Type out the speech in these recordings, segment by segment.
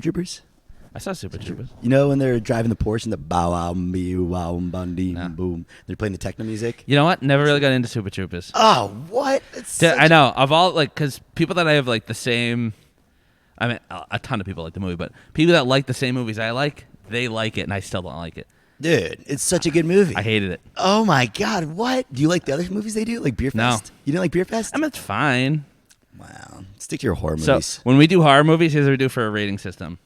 Troopers? I saw Super Troopers. You know when they're driving the Porsche and the bow wow me wow bum No. boom, they're playing the techno music. You know what? Never really got into Super Troopers. Oh, what? It's I know of all because people that I have like the same. I mean, a ton of people like the movie, but people that like the same movies I like, they like it, and I still don't like it. Dude, it's such a good movie. I hated it. Oh my god, what? Do you like the other movies they do, like Beer Fest? No. You didn't like Beer Fest? I mean, it's fine. Wow, stick to your horror So movies. when we do horror movies, here's what we do for a rating system.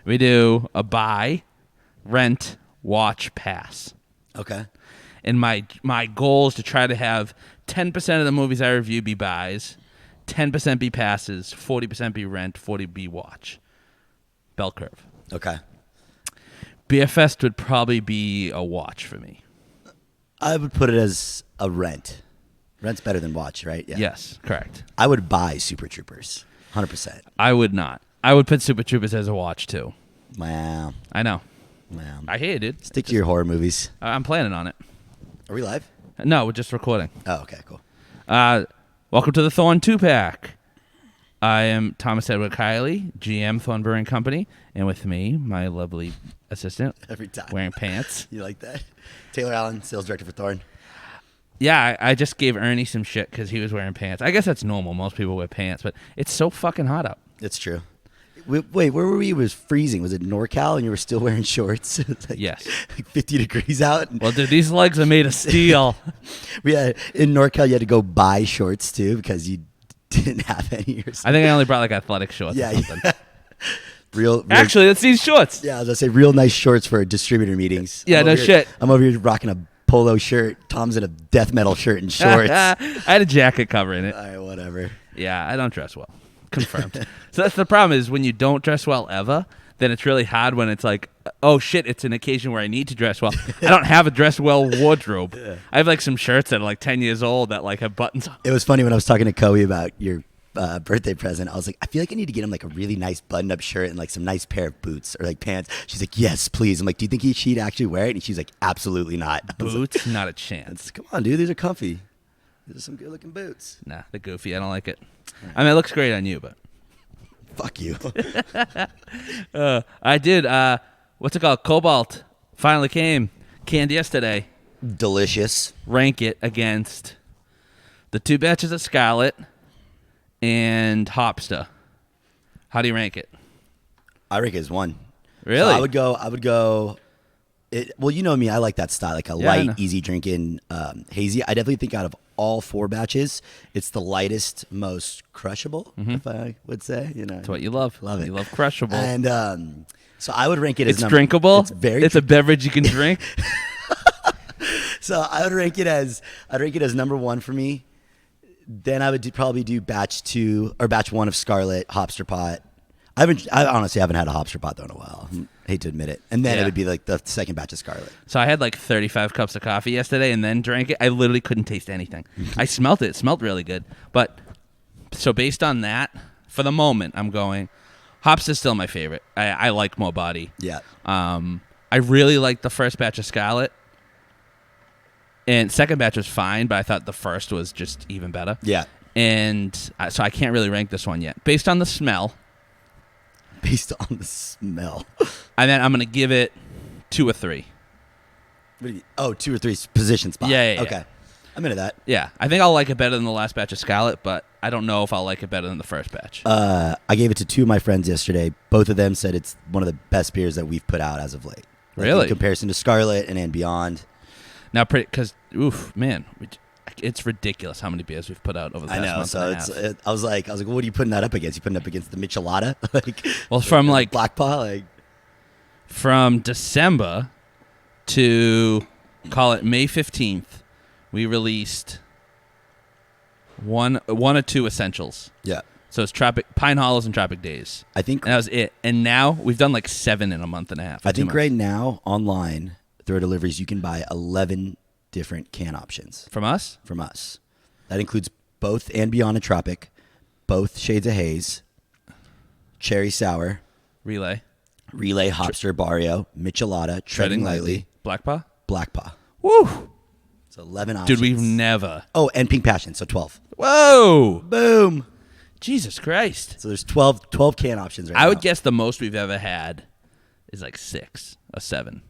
We do a buy, rent, watch, pass. Okay. And my goal is to try to have 10% of the movies I review be buys, 10% be passes, 40% be rent, 40% be watch. Bell curve. Okay. Beer Fest would probably be a watch for me. I would put it as a rent. Rent's better than watch, right? Yeah. Yes, correct. I would buy Super Troopers, 100%. I would not. I would put Super Troopers as a watch too. Wow. I know. Wow. I hate it. Stick to your horror movies. I'm planning on it. Are we live? No, we're just recording. Oh, okay, cool. Welcome to the Thorn 2-pack. I am Thomas Edward Kiely, GM, Thorn Brewing Company, and with me, my lovely assistant, Every time. wearing pants. You like that? Taylor Allen, Sales Director for Thorn. Yeah, I just gave Ernie some shit because he was wearing pants. I guess that's normal. Most people wear pants, but it's so fucking hot out. It's true. Wait, where were we? It was freezing. Was it NorCal and you were still wearing shorts? It was like, Yes. Like 50 degrees out. Well, dude, these legs are made of steel. In NorCal, you had to go buy shorts too because you didn't have any. Or I think I only brought like athletic shorts or something. Yeah. Real. Actually, it's these shorts. Yeah, I was going to say real nice shorts for distributor meetings. Yeah, no shit. I'm over here rocking a polo shirt. Tom's in a death metal shirt and shorts. I had a jacket covering it. All right, whatever. Yeah, I don't dress well. Confirmed. So that's the problem is when you don't dress well ever, then it's really hard when it's like, oh shit, it's an occasion where I need to dress well. I don't have a dress well wardrobe. Yeah. I have like some shirts that are like 10 years old that like have buttons on. It was funny when I was talking to Kobe about your birthday present. I was like, I feel like I need to get him like a really nice button-up shirt and like some nice pair of boots or like pants. She's like, yes, please. I'm like, do you think she'd actually wear it? And she's like, absolutely not. I was like, Boots? Not a chance. come on, dude. These are comfy. These are some good-looking boots. Nah, they're goofy. I don't like it. I mean, it looks great on you, but. Fuck you. I did. What's it called? Cobalt finally came. Canned yesterday. Delicious. Rank it against the 2 batches of Scarlet and Hopster. How do you rank it? I rank it as 1. Really? So I would go. Well, you know me. I like that style, like a Yeah, I know. light, easy drinking, hazy. I definitely think out of all 4 batches, it's the lightest, most crushable, if I would say. You know, That's what you love. Love it. You love crushable. And so I would rank it It's as drinkable. It's very. It's a beverage you can drink. So I would rank it as number 1 for me. Then I would probably do batch 2 or batch 1 of Scarlet Hopster Pot. I honestly haven't had a Hopster Pot though in a while. Hate to admit it. And then Yeah. it would be like the second batch of Scarlet. So I had like 35 cups of coffee yesterday and then drank it. I literally couldn't taste anything. I smelt it. It smelled really good. But so based on that, for the moment, I'm going, hops is still my favorite. I like more body. Yeah. I really liked the first batch of Scarlet. And second batch was fine, but I thought the first was just even better. Yeah. And so I can't really rank this one yet. Based on the smell, Based on the smell. I'm going to give it 2 or 3. What do you, 2 or 3 position spots. Yeah. Okay. I'm into that. Yeah, I think I'll like it better than the last batch of Scarlet, but I don't know if I'll like it better than the first batch. I gave it to 2 of my friends yesterday. Both of them said it's one of the best beers that we've put out as of late. Like, Really? In comparison to Scarlet and Beyond. Now, because, man, it's ridiculous how many beers we've put out over the past month So and a half. I was like, well, what are you putting that up against? You putting it up against the Michelada? Like, Well, from like Black Paw? Like, from December to, call it May 15th, we released one or 2 essentials. yeah. So it's Pine Hollows and Tropic Days. I think And that was it. And now we've done like 7 in a month and a half. I 2 think months. right now online through our deliveries you can buy 11 different can options From us? from us. That includes both and Beyond and Tropic, both shades of haze, cherry sour, Relay. Hopster, Barrio, Michelada, Treading Lightly, Black Paw? Black Paw. Woo! So 11 options. Dude, we've never. Oh, and Pink Passion, so 12. Whoa! Boom. Jesus Christ. So there's 12 can options right now. I would guess the most we've ever had is like 6 or 7.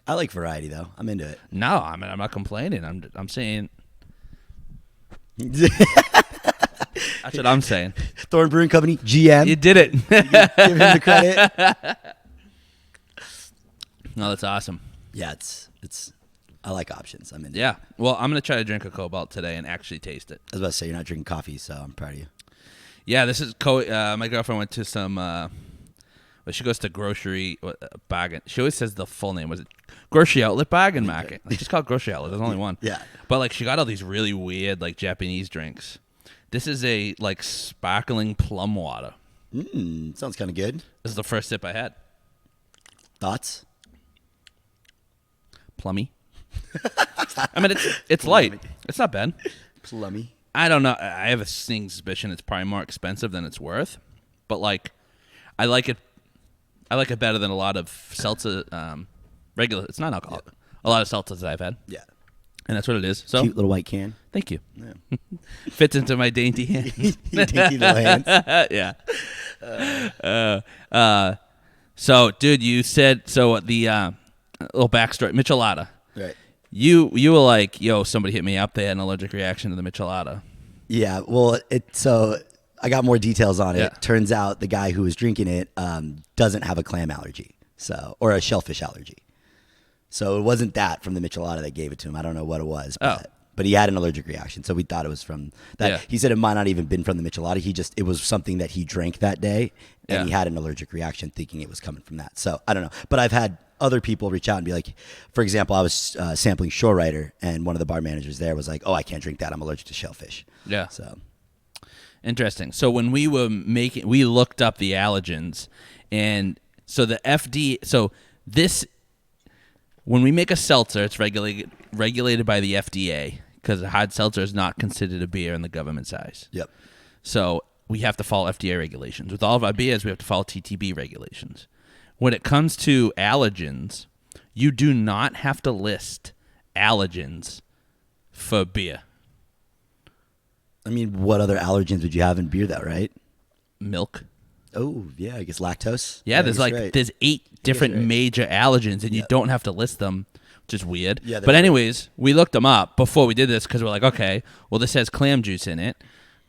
I like variety though. I'm into it. No, I mean I'm not complaining. I'm saying that's what I'm saying. Thorn Brewing Company, GM. You did it. Give him the credit. No, that's awesome. Yeah, it's. I like options. I'm into it. Yeah. Well, I'm gonna try to drink a Cobalt today and actually taste it. I was about to say you're not drinking coffee, so I'm proud of you. Yeah, this is my girlfriend went to some. Well, she goes to grocery bargain. She always says the full name. Was it Grocery Outlet Bargain Market? Like, just called Grocery Outlet. There's only one. Yeah. But like she got all these really weird like Japanese drinks. This is a like sparkling plum water. Sounds kind of good. This is the first sip I had. Thoughts? Plummy. I mean, it's light. It's not bad. Plummy. I don't know. I have a sneaking suspicion it's probably more expensive than it's worth. But like, I like it. I like it better than a lot of seltzer. Regular. It's not alcohol. Yeah. A lot of seltzers that I've had. Yeah. And that's what it is. So cute little white can. Thank you. Yeah. Fits into my dainty hands. Dainty little hands. Yeah. So, dude, you said so. The little backstory, Michelada. Right. You were like, yo, somebody hit me up. They had an allergic reaction to the Michelada. Yeah. Well, so I got more details on it. Yeah. Turns out the guy who was drinking it doesn't have a clam allergy, or a shellfish allergy. So it wasn't that from the Michelada that gave it to him. I don't know what it was, but he had an allergic reaction. So we thought it was from that. Yeah. He said it might not even been from the Michelada. It was something that he drank that day, and Yeah. he had an allergic reaction, thinking it was coming from that. So I don't know. But I've had other people reach out and be like, for example, I was sampling Shore Rider, and one of the bar managers there was like, "Oh, I can't drink that. I'm allergic to shellfish." Yeah. So Interesting. So when we were we looked up the allergens, and so the when we make a seltzer, it's regulated by the FDA because a hard seltzer is not considered a beer in the government size. Yep. So we have to follow FDA regulations. With all of our beers, we have to follow TTB regulations. When it comes to allergens, you do not have to list allergens for beer. I mean, what other allergens would you have in beer, though, right? Milk. Oh, yeah, I guess lactose. Yeah, there's right. there's 8 different right. major allergens, and you don't have to list them, which is weird. Yeah, but anyways, we looked them up before we did this because we're like, okay, well, this has clam juice in it.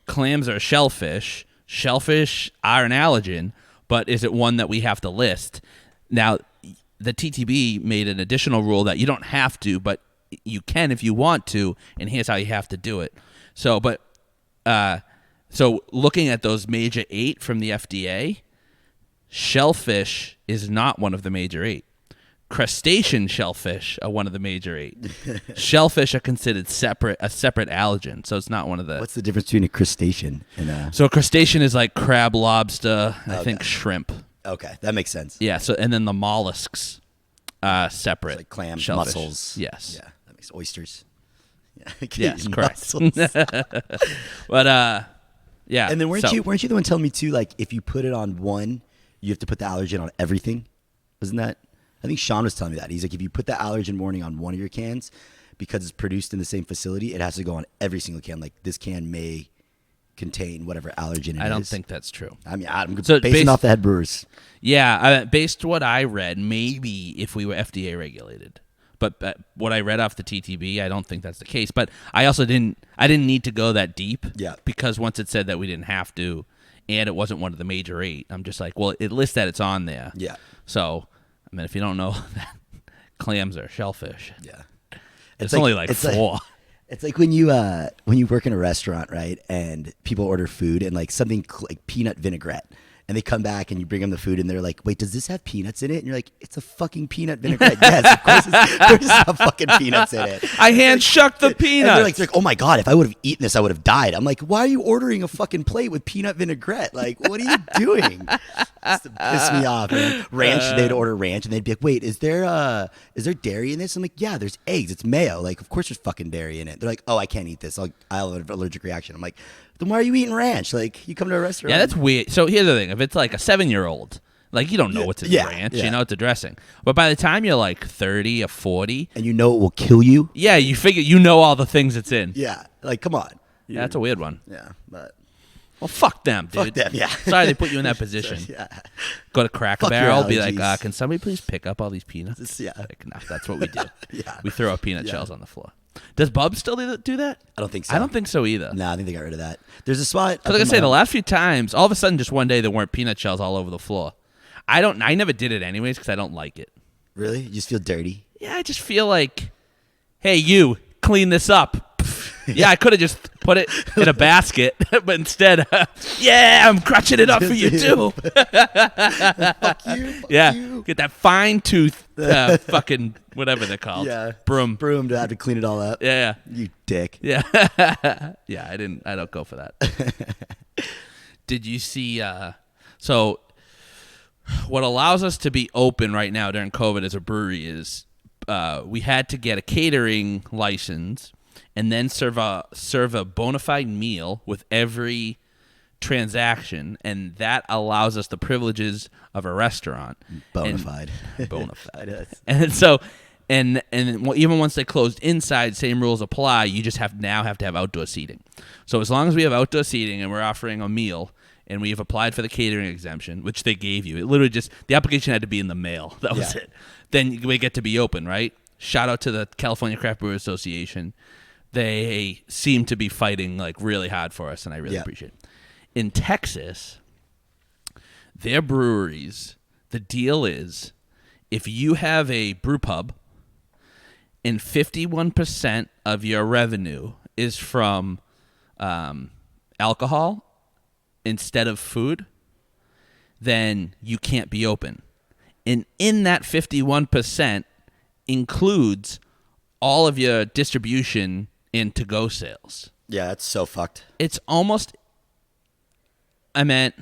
Clams are shellfish. Shellfish are an allergen, but is it one that we have to list? Now, the TTB made an additional rule that you don't have to, but you can if you want to, and here's how you have to do it. So looking at those major 8 from the FDA, shellfish is not one of the major 8. Crustacean shellfish are one of the major 8. Shellfish are considered a separate allergen, so it's not one of the... What's the difference between a crustacean and a... So a crustacean is like crab, lobster, I think shrimp. Okay, that makes sense. Yeah, so and then the mollusks separate. It's like clam, shellfish. mussels. Yes. Yeah, that makes oysters. Yeah. Yes, correct. Mussels. But yeah. And then weren't you the one telling me too, like if you put it on one, you have to put the allergen on everything? Wasn't that? I think Sean was telling me that. He's like, if you put the allergen warning on one of your cans, because it's produced in the same facility, it has to go on every single can. Like this can may contain whatever allergen it is. I don't think that's true. I mean, I'm basing off the head brewers. Yeah, based what I read, maybe if we were FDA regulated. But what I read off the TTB, I don't think that's the case. But I also didn't need to go that deep. Yeah. Because once it said that we didn't have to, and it wasn't one of the major 8, I'm just like, well, it lists that it's on there. Yeah. So, I mean, if you don't know that clams are shellfish. Yeah. It's only like 4. It's like when you work in a restaurant, right, and people order food and like something like peanut vinaigrette, and they come back and you bring them the food and they're like, wait, does this have peanuts in it? And you're like, it's a fucking peanut vinaigrette. Yes, of course it's have fucking peanuts in it. I hand shucked the peanuts. And they're like, oh my God, if I would have eaten this, I would have died. I'm like, why are you ordering a fucking plate with peanut vinaigrette? Like, what are you doing? Just to piss me off, man. Ranch, they'd order ranch and they'd be like, wait, is there dairy in this? I'm like, yeah, there's eggs. It's mayo. Like, of course there's fucking dairy in it. They're like, oh, I can't eat this. I'll have an allergic reaction. I'm like, then why are you eating ranch? Like, you come to a restaurant. Yeah, that's weird. So here's the thing. If it's like a 7-year-old, like you don't know what's in ranch. Yeah. You know it's a dressing. But by the time you're like 30 or 40. And you know it will kill you. Yeah, you figure you know all the things it's in. Yeah. Like, come on. Yeah, that's a weird one. Yeah, but... Well, fuck them, dude. Fuck them, yeah. Sorry they put you in that position. Yeah. Go to Cracker Fuck your Barrel, be like, allergies. can somebody please pick up all these peanuts? Yeah. Like, no, that's what we do. Yeah. We throw out peanut shells on the floor. Does Bub still do that? I don't think so. I don't think so either. No, I think they got rid of that. There's a spot. So like I say, the last few times, all of a sudden, just one day, there weren't peanut shells all over the floor. I never did it anyways because I don't like it. Really? You just feel dirty? Yeah, I just feel like, hey, you, clean this up. Yeah, I could have just put it in a basket, but instead, yeah, I'm crutching it up for you too. Fuck you. Fuck Yeah, you. get that fine tooth, fucking whatever they're called. Yeah. Broom. Broom to have to clean it all up. Yeah, You dick. yeah, yeah. I don't go for that. Did you see? So, what allows us to be open right now during COVID as a brewery is we had to get a catering license and then serve a bona fide meal with every transaction, and that allows us the privileges of a restaurant. Bona fide. Bona fide. And Even once they closed inside, same rules apply. You just have to have outdoor seating. So as long as we have outdoor seating and we're offering a meal, and we've applied for the catering exemption, which they gave you, it literally just the application had to be in the mail. That was it. Then we get to be open, right? Shout out to the California Craft Brewers Association. They seem to be fighting like really hard for us, and I really appreciate it. In Texas, their breweries, the deal is if you have a brew pub and 51% of your revenue is from alcohol instead of food, then you can't be open. And in that 51% includes all of your distribution and to-go sales. yeah, that's so fucked. It's almost, It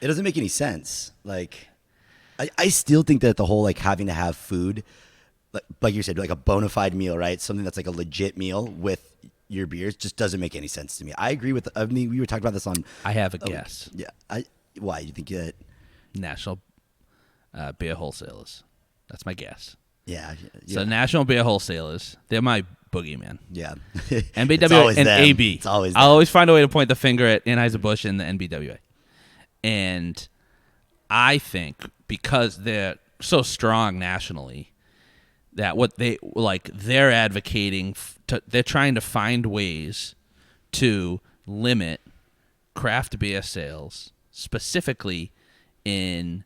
doesn't make any sense. Like, I still think that the whole like having to have food, like you said, like a bona fide meal, right? Something that's like a legit meal with your beers just doesn't make any sense to me. I agree with. I mean, we were talking about this on. I have a guess. Yeah. Why you think that? National Beer Wholesalers. That's my guess. Yeah. So National Beer Wholesalers, they're my boogeyman. Yeah. NBWA and them. AB. It's always. I'll them. always find a way to point the finger at Anheuser-Busch and the NBWA. And I think because they're so strong nationally that what they're advocating, they're trying to find ways to limit craft beer sales, specifically in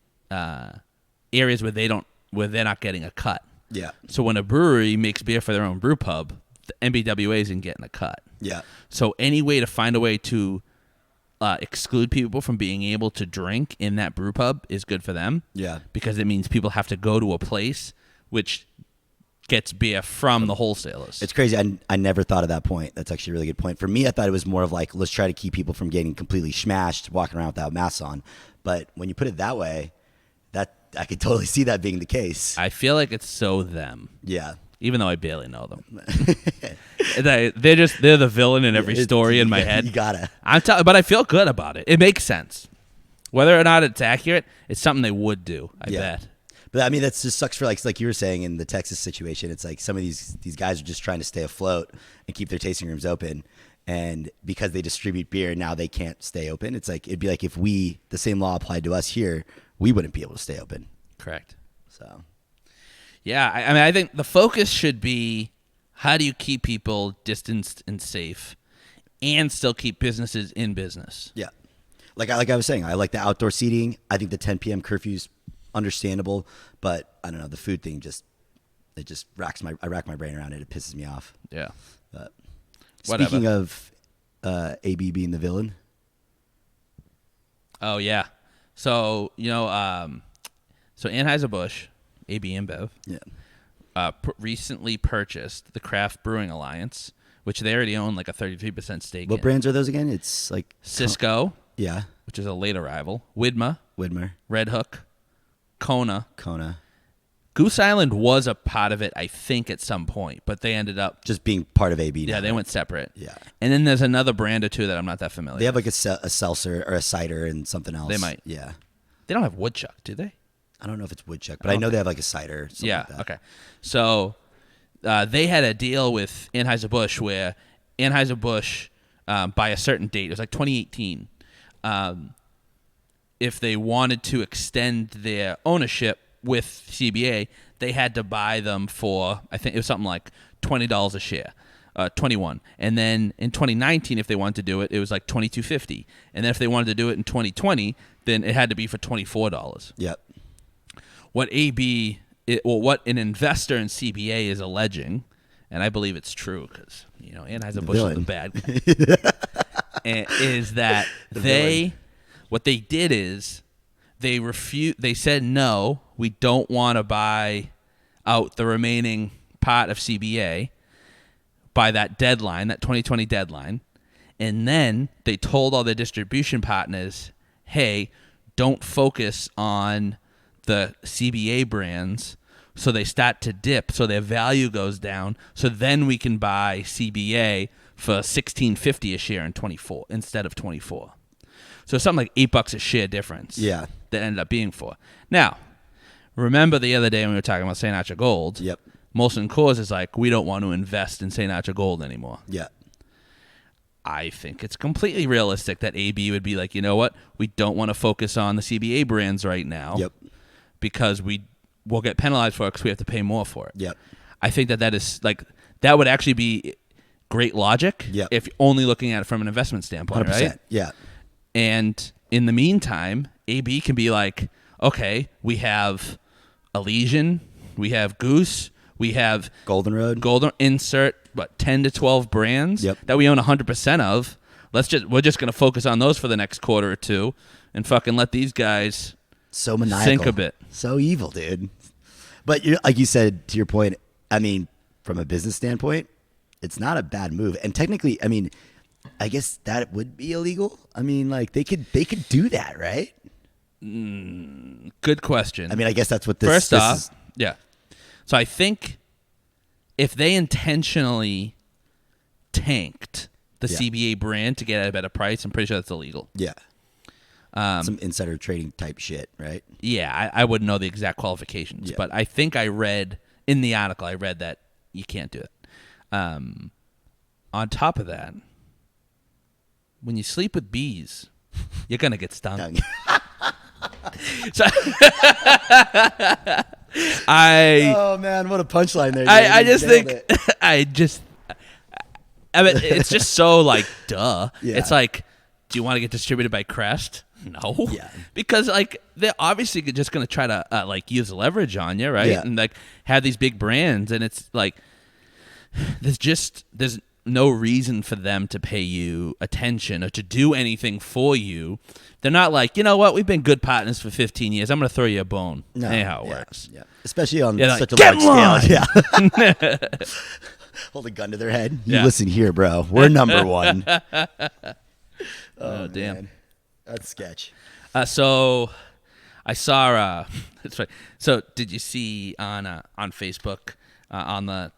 areas where they're not getting a cut. Yeah. So when a brewery makes beer for their own brew pub, the NBWA isn't getting a cut. Yeah. So any way to find a way to exclude people from being able to drink in that brew pub is good for them. Yeah. Because it means people have to go to a place which gets beer from the wholesalers. It's crazy. I never thought of that point. That's actually a really good point. For me, I thought it was more of like, let's try to keep people from getting completely smashed walking around without masks on. But when you put it that way, that I could totally see that being the case. I feel like it's so them. Yeah. Even though I barely know them. They're the villain in every story in my head. You gotta. But I feel good about it. It makes sense. Whether or not it's accurate, it's something they would do, I bet. But I mean, that just sucks for like you were saying in the Texas situation. It's like some of these guys are just trying to stay afloat and keep their tasting rooms open. And because they distribute beer, now they can't stay open. It's like, it'd be like if the same law applied to us here, we wouldn't be able to stay open. Correct. So. Yeah, I mean, I think the focus should be how do you keep people distanced and safe and still keep businesses in business? Yeah. Like I was saying, I like the outdoor seating. I think the 10 p.m. curfew's understandable, but I don't know, the food thing I rack my brain around it. It pisses me off. Yeah. But Whatever. speaking of AB being the villain. Oh, yeah. So, so Anheuser-Busch, AB InBev, recently purchased the Craft Brewing Alliance, which they already own like a 33% stake What in. brands are those again? It's like Cisco, yeah, which is a late arrival, Widmer, Red Hook, Kona. Goose Island was a part of it, I think, at some point, but they ended up just being part of AB. Yeah, they went separate. Yeah. And then there's another brand or two that I'm not that familiar They have with. like a seltzer or a cider and something else. They might. Yeah. They don't have Woodchuck, do they? I don't know if it's Woodchuck, but I know they have like a cider. Or something like that. Okay. So they had a deal with Anheuser-Busch where Anheuser-Busch by a certain date. It was like 2018. If they wanted to extend their ownership with CBA, they had to buy them for, I think it was something like $20 a share. 21, and then in 2019, if they wanted to do it, it was like $22.50, and then if they wanted to do it in 2020, then it had to be for $24. Yep. What what an investor in CBA is alleging, and I believe it's true because Anheuser-Busch is the bad guy, is that what they did is they said no, we don't want to buy out the remaining part of CBA by that deadline, that 2020 deadline. And then they told all their distribution partners, hey, don't focus on the CBA brands, so they start to dip, so their value goes down, so then we can buy CBA for $16.50 a share in 24 instead of 24. So something like $8 a share difference. Yeah. That ended up being for. Now, remember the other day when we were talking about St. Archer Gold? Yep. Molson Coors is like, we don't want to invest in St. Archer Gold anymore. Yeah. I think it's completely realistic that AB would be like, you know what? We don't want to focus on the CBA brands right now. Yep. Because we'll get penalized for it because we have to pay more for it. Yep. I think that is like, that would actually be great logic. Yep. If you're only looking at it from an investment standpoint, 100%. right? Yeah. And in the meantime, AB can be like, okay, we have Elysian, we have Goose, we have Golden Road. insert 10 to 12 brands Yep. that we own 100% of. We're just going to focus on those for the next quarter or two and fucking let these guys So maniacal. sink a bit. So evil, dude. But like you said, to your point, I mean, from a business standpoint, it's not a bad move. And technically, I mean, I guess that would be illegal. I mean, like they could do that, right? Good question. I mean, I guess that's what this First this off, is. yeah. So I think if they intentionally tanked the Yeah. CBA brand to get at a better price, I'm pretty sure that's illegal. Yeah. Some insider trading type shit, right? Yeah, I wouldn't know the exact qualifications, Yeah. but I think I read in the article, that you can't do it. On top of that, when you sleep with bees, you're going to get stung. So, Oh man, what a punchline there! I dude. just Nailed think it. I mean, it's just so like duh. Yeah. It's like, do you want to get distributed by Crest? No. Yeah. Because like they're obviously just going to try to like use leverage on you, right? Yeah. And like have these big brands, and it's like there's no reason for them to pay you attention or to do anything for you. They're not like, you know what, we've been good partners for 15 years. I'm going to throw you a bone. No, Ain't how it yeah, works. Yeah. Especially on Yeah, such like, a large "Get scale. Yeah. Hold a gun to their head. You Yeah. listen here, bro. We're number one. Oh, damn. man. That's sketch. So I saw it's funny. So did you see on Facebook on the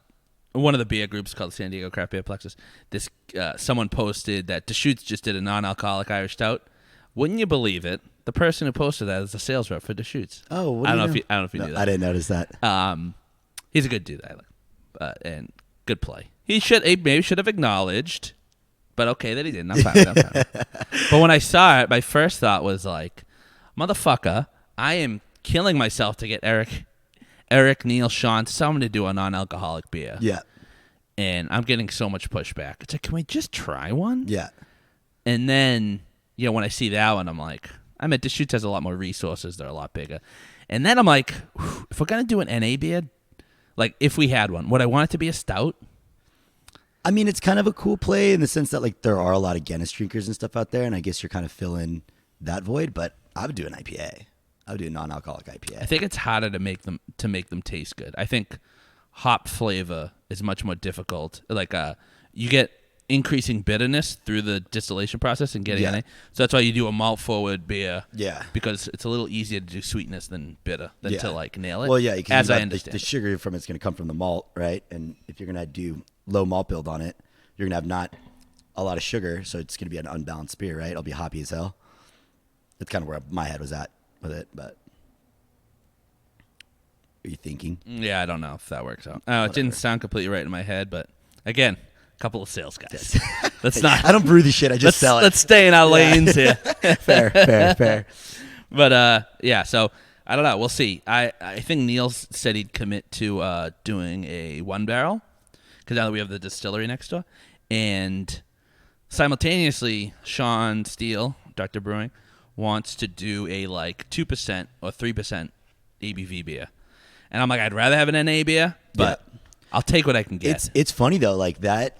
one of the beer groups called San Diego Craft Beer Plexus, this someone posted that Deschutes just did a non-alcoholic Irish stout. Wouldn't you believe it? The person who posted that is the sales rep for Deschutes. Oh, what I do don't you know if you No, knew that. I didn't notice that. He's a good dude. I like, and good play. He maybe should have acknowledged, but okay that he didn't. I'm fine with that. But when I saw it, my first thought was like, motherfucker, I am killing myself to get Eric, Neil, Sean, someone to do a non-alcoholic beer. Yeah. And I'm getting so much pushback. It's like, can we just try one? Yeah. And then, when I see that one, I'm like, Deschutes has a lot more resources. They're a lot bigger. And then I'm like, if we're going to do an NA beer, like if we had one, would I want it to be a stout? I mean, it's kind of a cool play in the sense that like there are a lot of Guinness drinkers and stuff out there, and I guess you're kind of filling that void. But I would do an IPA. I would do a non-alcoholic IPA. I think it's harder to make them taste good. I think hop flavor is much more difficult. Like you get increasing bitterness through the distillation process and getting NA. So that's why you do a malt forward beer. Yeah. Because it's a little easier to do sweetness than bitter than to like nail it. Well, yeah, because as I understand the sugar from it's going to come from the malt, right? And if you're going to do low malt build on it, you're going to have not a lot of sugar, so it's going to be an unbalanced beer, right? It'll be hoppy as hell. That's kind of where my head was at with it, but are you thinking? Yeah, I don't know if that works out. It didn't sound completely right in my head, but again, a couple of sales guys. Let's not. I don't brew the shit. I just sell it. Let's stay in our lanes here. Fair. But yeah. So I don't know. We'll see. I think Neil said he'd commit to doing a 1-barrel because now that we have the distillery next door, and simultaneously, Sean Steele, Dr. Brewing, wants to do a like 2% or 3% ABV beer, and I'm like, I'd rather have an NA beer, but I'll take what I can get. It's funny though, like that.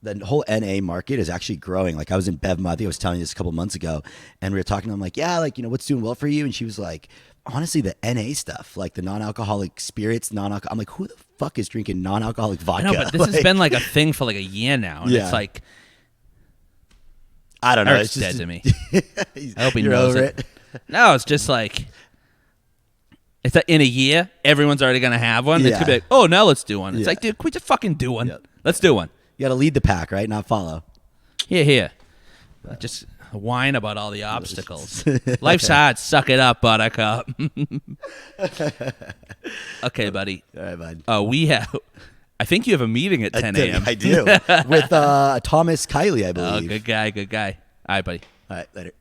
The whole NA market is actually growing. Like I was in BevMo, I think I was telling you this a couple months ago, and we were talking. I'm like, yeah, like what's doing well for you? And she was like, honestly, the NA stuff, like the non-alcoholic spirits, non-alcoholic. I'm like, who the fuck is drinking non-alcoholic vodka? I know, but this has been like a thing for like a year now, and it's like, I don't know. Eric's It's just dead to me. I hope he You're knows over it. No, it's just like, it's that in a year, everyone's already going to have one. It Yeah. could be like, oh, now let's do one. It's Yeah. like, dude, quit just fucking do one. Yep. Let's do one. You got to lead the pack, right? Not follow. Here. Just whine about all the obstacles. Life's hard. Suck it up, buttercup. Okay, buddy. All right, bud. I think you have a meeting at 10 a.m. I do. With Thomas Kiely, I believe. Oh, good guy. All right, buddy. All right, later.